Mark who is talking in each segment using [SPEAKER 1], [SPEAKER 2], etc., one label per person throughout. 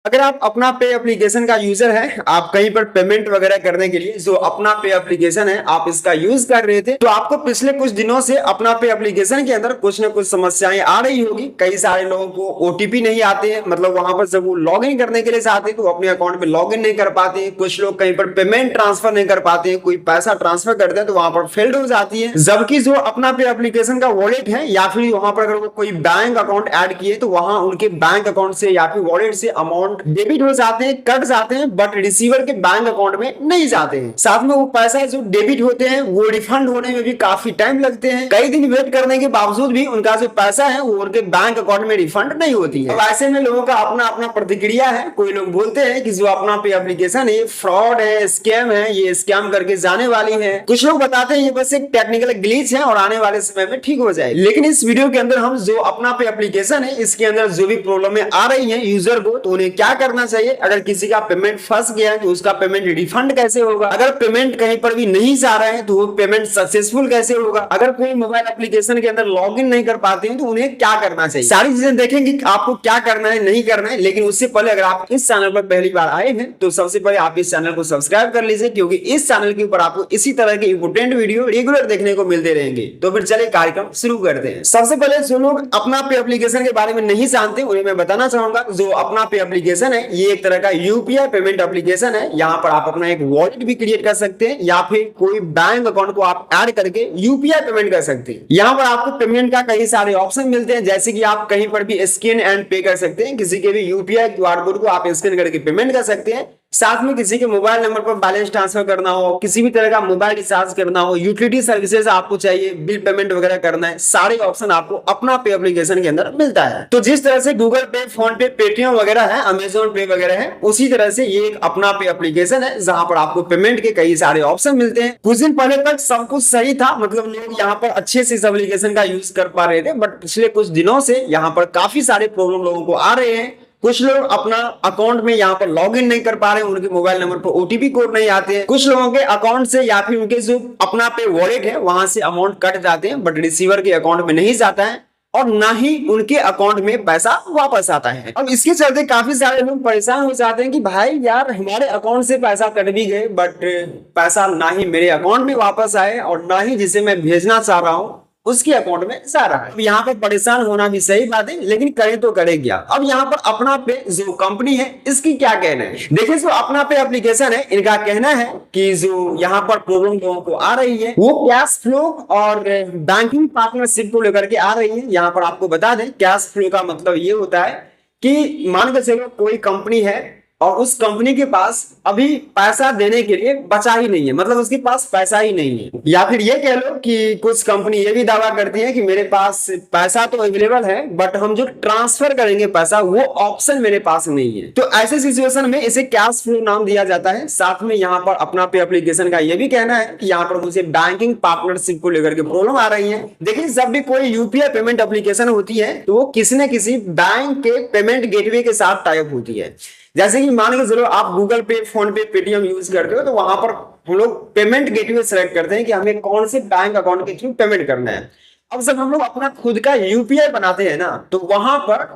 [SPEAKER 1] अगर आप अपना पे एप्लीकेशन का यूजर है, आप कहीं पर पेमेंट वगैरह करने के लिए जो अपना पे एप्लीकेशन है आप इसका यूज कर रहे थे, तो आपको पिछले कुछ दिनों से अपना पे एप्लीकेशन के अंदर कुछ न कुछ समस्याएं आ रही होगी। कई सारे लोगों को ओटीपी नहीं आते हैं, मतलब वहां पर जब वो लॉग इन करने के लिए चाहते हैं तो अपने अकाउंट में लॉग इन नहीं कर पाते हैं। कुछ लोग कहीं पर पेमेंट ट्रांसफर नहीं कर पाते हैं, कोई पैसा ट्रांसफर करते हैं तो वहां पर फेल्ड हो जाती है। जबकि जो अपना पे एप्लीकेशन का वॉलेट है या फिर वहां पर अगर कोई बैंक अकाउंट ऐड किए तो वहां उनके बैंक अकाउंट से या फिर वॉलेट से अमाउंट डेबिट हो जाते हैं, कट जाते हैं, बट रिसीवर के बैंक अकाउंट में नहीं जाते हैं। साथ में वो पैसा जो डेबिट होते हैं वो रिफंड होने में भी काफी टाइम लगते हैं। कई दिन वेट करने के बावजूद भी उनका जो पैसा है वो उनके बैंक अकाउंट में रिफंड नहीं होती है। अब ऐसे में लोगों का अपना अपना प्रतिक्रिया है। कोई लोग बोलते हैं कि जो अपना पे एप्लीकेशन है फ्रॉड है, स्कैम है, ये स्कैम करके जाने वाली है। कुछ लोग बताते हैं ये बस एक टेक्निकल ग्लिच है और आने वाले समय में ठीक हो जाए। लेकिन इस वीडियो के अंदर हम जो अपना पे एप्लीकेशन है इसके अंदर जो भी प्रॉब्लम आ रही है यूजर को, तो उन्हें क्या करना चाहिए। अगर किसी का पेमेंट फंस गया तो उसका पेमेंट रिफंड कैसे होगा। अगर पेमेंट कहीं पर भी नहीं जा रहा है तो वो पेमेंट सक्सेसफुल कैसे होगा। अगर कोई मोबाइल एप्लीकेशन के अंदर लॉग इन नहीं कर पाते हैं तो उन्हें क्या करना चाहिए। सारी चीजें देखेंगे आपको क्या करना है नहीं करना है। लेकिन उससे पहले अगर आप इस चैनल पर पहली बार आए हैं तो सबसे पहले आप इस चैनल को सब्सक्राइब कर लीजिए, क्योंकि इस चैनल के ऊपर आपको इसी तरह के इंपोर्टेंट वीडियो रेगुलर देखने को मिलते रहेंगे। तो फिर चलिए कार्यक्रम शुरू करते हैं। सबसे पहले जो लोग अपना पे एप्लीकेशन के बारे में नहीं जानते उन्हें मैं बताना चाहूंगा, जो अपना पे एप्लीकेशन है ये एक तरह का यूपीआई पेमेंट एप्लीकेशन है। यहाँ पर आप अपना एक वॉलेट भी क्रिएट कर सकते हैं या फिर कोई बैंक अकाउंट को आप ऐड करके यूपीआई पेमेंट कर सकते हैं। यहाँ पर आपको पेमेंट का कई सारे ऑप्शन मिलते हैं, जैसे कि आप कहीं पर भी स्कैन एंड पे कर सकते हैं। किसी के भी यूपीआई क्यूआर कोड को आप स्कैन करके पेमेंट कर सकते हैं। साथ में किसी के मोबाइल नंबर पर बैलेंस ट्रांसफर करना हो, किसी भी तरह का मोबाइल रिचार्ज करना हो, यूटिलिटी सर्विसेज आपको चाहिए, बिल पेमेंट वगैरह करना है, सारे ऑप्शन आपको अपना पे एप्लीकेशन के अंदर मिलता है। तो जिस तरह से गूगल पे, फोन पे, पेटीएम वगैरह है, अमेजोन पे वगैरह है, उसी तरह से ये एक अपना पे एप्लीकेशन है जहां पर आपको पेमेंट के कई सारे ऑप्शन मिलते हैं। कुछ दिन पहले तक सब कुछ सही था, मतलब लोग यहाँ पर अच्छे से इस एप्लीकेशन का यूज कर पा रहे थे, बट पिछले कुछ दिनों से यहाँ पर काफी सारे प्रॉब्लम लोगों को आ रहे हैं। कुछ लोग अपना अकाउंट में यहाँ पर लॉग इन नहीं कर पा रहे हैं, उनके मोबाइल नंबर पर ओटीपी कोड नहीं आते हैं। कुछ लोगों के अकाउंट से या फिर उनके जो अपना पे वॉलेट है वहां से अमाउंट कट जाते हैं, बट रिसीवर के अकाउंट में नहीं जाता है और ना ही उनके अकाउंट में पैसा वापस आता है। अब इसके चलते काफी सारे लोग परेशान हो जाते हैं कि भाई यार हमारे अकाउंट से पैसा कट भी गए, बट पैसा ना ही मेरे अकाउंट में वापस आए और ना ही जिसे मैं भेजना चाह रहा हूँ उसके अकाउंट में जा रहा है। अब यहाँ पर परेशान होना भी सही बात है, लेकिन करें तो करें क्या। अब यहाँ पर अपना पे जो कंपनी है इसकी क्या कहना है। देखिए जो अपना पे एप्लीकेशन है इनका कहना है कि जो यहाँ पर प्रॉब्लम लोगों को आ रही है वो कैश फ्लो और बैंकिंग पार्टनरशिप को लेकर के आ रही है। यहाँ पर आपको बता दें कैश फ्लो का मतलब ये होता है कि मान के चलो कोई कंपनी है और उस कंपनी के पास अभी पैसा देने के लिए बचा ही नहीं है, मतलब उसके पास पैसा ही नहीं है। या फिर ये कह लो कि कुछ कंपनी ये भी दावा करती है कि मेरे पास पैसा तो अवेलेबल है बट हम जो ट्रांसफर करेंगे पैसा वो ऑप्शन मेरे पास नहीं है। तो ऐसे सिचुएशन में इसे कैश फ्लो नाम दिया जाता है। साथ में यहाँ पर अपना पे एप्लीकेशन का ये भी कहना है कि यहाँ पर मुझे बैंकिंग पार्टनरशिप को लेकर के प्रॉब्लम आ रही है। देखिए जब भी कोई यूपीआई पेमेंट एप्लीकेशन होती है तो वो किसी न किसी बैंक के पेमेंट गेटवे के साथ टाई अप होती है। जैसे कि मान के चलो आप गूगल पे, फोन पे, पेटीएम यूज करते हो तो वहां पर हम लोग पेमेंट गेटवे सेलेक्ट करते हैं कि हमें कौन से बैंक अकाउंट के थ्रू पेमेंट करना है। अब जब हम लोग अपना खुद का यूपीआई बनाते हैं ना तो वहां पर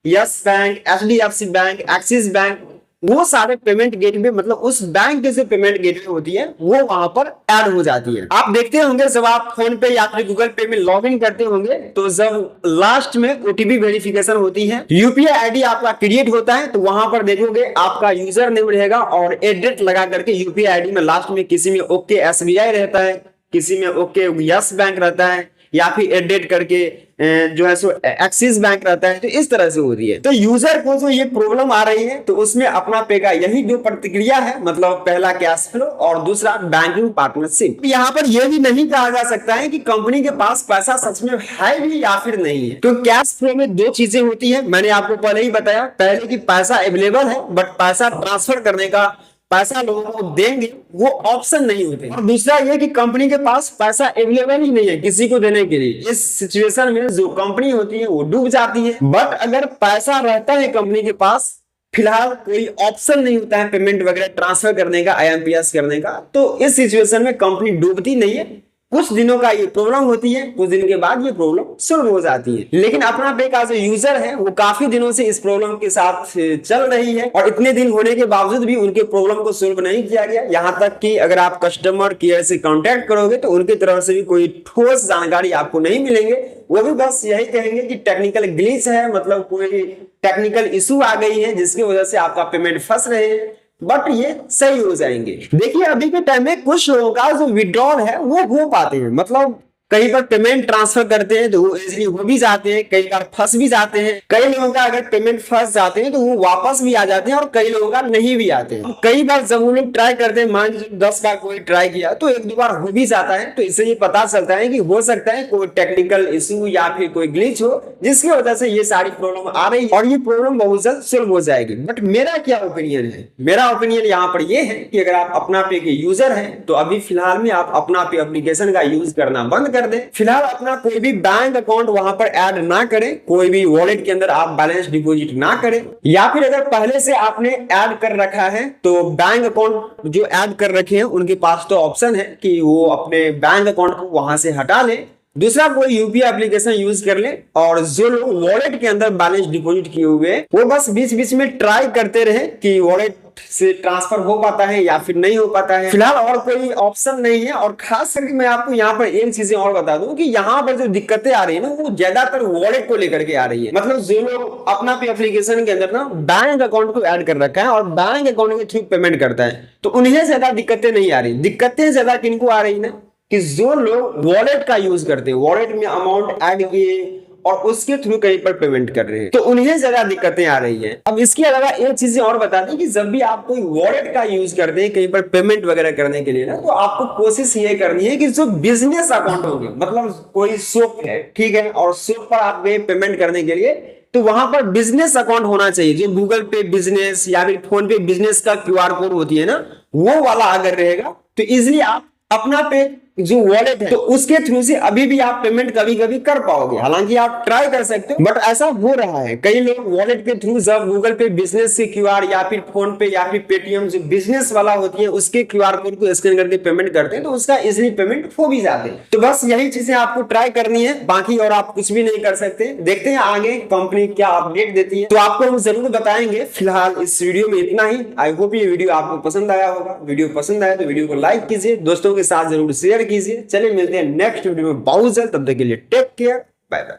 [SPEAKER 1] yes bank, HDFC bank, axis bank, वो सारे पेमेंट गेटवे मतलब उस बैंक के जो पेमेंट गेटवे होती है वो वहां पर ऐड हो जाती है। आप देखते होंगे जब आप फोन पे या फिर गूगल पे में लॉग इन करते होंगे तो जब लास्ट में ओटीपी वेरिफिकेशन होती है, यूपीआई आईडी आपका क्रिएट होता है तो वहां पर देखोगे आपका यूजर नेम रहेगा और एड्रेस लगा करके यूपीआई आईडी में लास्ट में किसी में ओके एसबीआई रहता है, किसी में ओके यस बैंक रहता है या फिर एडेट करके जो है सो एक्सिस बैंक रहता है। तो इस तरह से होती है। तो यूजर को जो ये प्रॉब्लम आ रही है तो उसमें अपना पे का यही जो प्रतिक्रिया है, मतलब पहला कैश फ्लो और दूसरा बैंकिंग पार्टनरशिप। यहाँ पर यह भी नहीं कहा जा सकता है कि कंपनी के पास पैसा सच में है भी या फिर नहीं है। तो कैश फ्लो में दो चीजें होती है, मैंने आपको पहले ही बताया, पहले की पैसा अवेलेबल है बट पैसा ट्रांसफर करने का, पैसा लोगों को देंगे वो ऑप्शन नहीं होते। और दूसरा ये कि कंपनी के पास पैसा अवेलेबल ही नहीं है किसी को देने के लिए। इस सिचुएशन में जो कंपनी होती है वो डूब जाती है। बट अगर पैसा रहता है कंपनी के पास, फिलहाल कोई ऑप्शन नहीं होता है पेमेंट वगैरह ट्रांसफर करने का, आईएमपीएस करने का, तो इस सिचुएशन में कंपनी डूबती नहीं है, कुछ दिनों का ये प्रॉब्लम होती है, कुछ दिन के बाद ये प्रॉब्लम सॉल्व हो जाती है। लेकिन अपना पे का जो यूजर है वो काफी दिनों से इस प्रॉब्लम के साथ चल रही है और इतने दिन होने के बावजूद भी उनके प्रॉब्लम को सॉल्व नहीं किया गया। यहाँ तक कि अगर आप कस्टमर केयर से कांटेक्ट करोगे तो उनकी तरफ से भी कोई ठोस जानकारी आपको नहीं मिलेंगे। वो भी बस यही कहेंगे कि टेक्निकल ग्लिच है, मतलब कोई टेक्निकल इशू आ गई है जिसकी वजह से आपका पेमेंट फंस रहे हैं, बट ये सही हो जाएंगे। देखिए अभी के टाइम में कुछ लोगों का जो विड्रॉल है वो हो पाते हैं, मतलब कहीं पर पेमेंट ट्रांसफर करते हैं तो वो इजीली हो भी जाते हैं, कई बार फंस भी जाते हैं। कई लोगों का अगर पेमेंट फंस जाते हैं तो वो वापस भी आ जाते हैं और कई लोगों का नहीं भी आते हैं। कई बार जब वो लोग ट्राई करते हैं, मान लीजिए 10 बार कोई ट्राई किया तो 1-2 बार हो भी जाता है, तो इससे ये पता चलता है कि हो सकता है कोई टेक्निकल इशू या फिर कोई ग्लिच हो जिसकी वजह से ये सारी प्रॉब्लम आ रही है और ये प्रॉब्लम बहुत जल्द सॉल्व हो जाएगी। बट मेरा क्या ओपिनियन है, मेरा ओपिनियन यहाँ पर ये है कि अगर आप अपना पे के यूजर हैं तो अभी फिलहाल में आप अपना पे एप्लीकेशन का यूज करना बंद कर दें। फिलहाल अपना कोई भी बैंक अकाउंट वहां पर ऐड ना करें, कोई भी वॉलेट के अंदर आप बैलेंस डिपॉजिट ना करें, या फिर अगर पहले से आपने ऐड कर रखा है तो बैंक अकाउंट जो ऐड कर रखे हैं उनके पास तो ऑप्शन है कि वो अपने बैंक अकाउंट को वहां से हटा ले, दूसरा कोई यूपीआई एप्लीकेशन यूज कर ले। और जो लोग वॉलेट के अंदर बैलेंस डिपॉजिट किए हुए वो बस बीच बीच में ट्राई करते रहे कि वॉलेट से ट्रांसफर हो पाता है या फिर नहीं हो पाता है। फिलहाल और कोई ऑप्शन नहीं है। और खास करके मैं आपको यहाँ पर एक चीजें और बता दूं कि यहाँ पर जो दिक्कतें आ रही है ना वो ज्यादातर वॉलेट को लेकर के आ रही है। मतलब जो लोग अपना पे एप्लीकेशन के अंदर ना बैंक अकाउंट को ऐड कर रखा है और बैंक अकाउंट के थ्रू पेमेंट करता है तो उन्हें ज्यादा दिक्कतें नहीं आ रही। दिक्कतें ज्यादा किनको आ रही है कि जो लोग वॉलेट का यूज करते हैं, वॉलेट में अमाउंट ऐड किए और उसके थ्रू कहीं पर पेमेंट कर रहे हैं तो उन्हें ज्यादा दिक्कतें आ रही हैं। अब इसके अलावा एक चीजें और बता दें कि जब भी आप कोई वॉलेट का यूज करते हैं कहीं पर पेमेंट वगैरह करने के लिए ना, तो आपको कोशिश ये करनी है कि जो बिजनेस अकाउंट होंगे, मतलब कोई शॉप है, ठीक है, और शॉप पर आप गए पेमेंट करने के लिए तो वहां पर बिजनेस अकाउंट होना चाहिए। जो गूगल पे बिजनेस या फिर फोन पे बिजनेस का क्यूआर कोड होती है ना, वो वाला अगर रहेगा तो इजिली आप अपना पे जो वॉलेट है तो उसके थ्रू से अभी भी आप पेमेंट कभी कभी कर पाओगे। हालांकि आप ट्राई कर सकते हो बट ऐसा हो रहा है, कई लोग वॉलेट के थ्रू जब गूगल पे बिजनेस से क्यूआर या फिर फोन पे या फिर पेटीएम जो बिजनेस वाला होती है उसके क्यूआर कोड को स्कैन करके पेमेंट करते हैं तो उसका इजिली पेमेंट हो भी जाते हैं। तो बस यही चीजें आपको ट्राई करनी है, बाकी और आप कुछ भी नहीं कर सकते। देखते हैं आगे कंपनी क्या अपडेट देती है तो आपको हम जरूर बताएंगे। फिलहाल इस वीडियो में इतना ही। आई होप ये वीडियो आपको पसंद आया होगा। वीडियो पसंद आया तो वीडियो को लाइक कीजिए, दोस्तों के साथ जरूर शेयर कीजिए। चलिए मिलते हैं नेक्स्ट वीडियो में बहुत जल्द, तब तक के लिए टेक केयर, बाय बाय।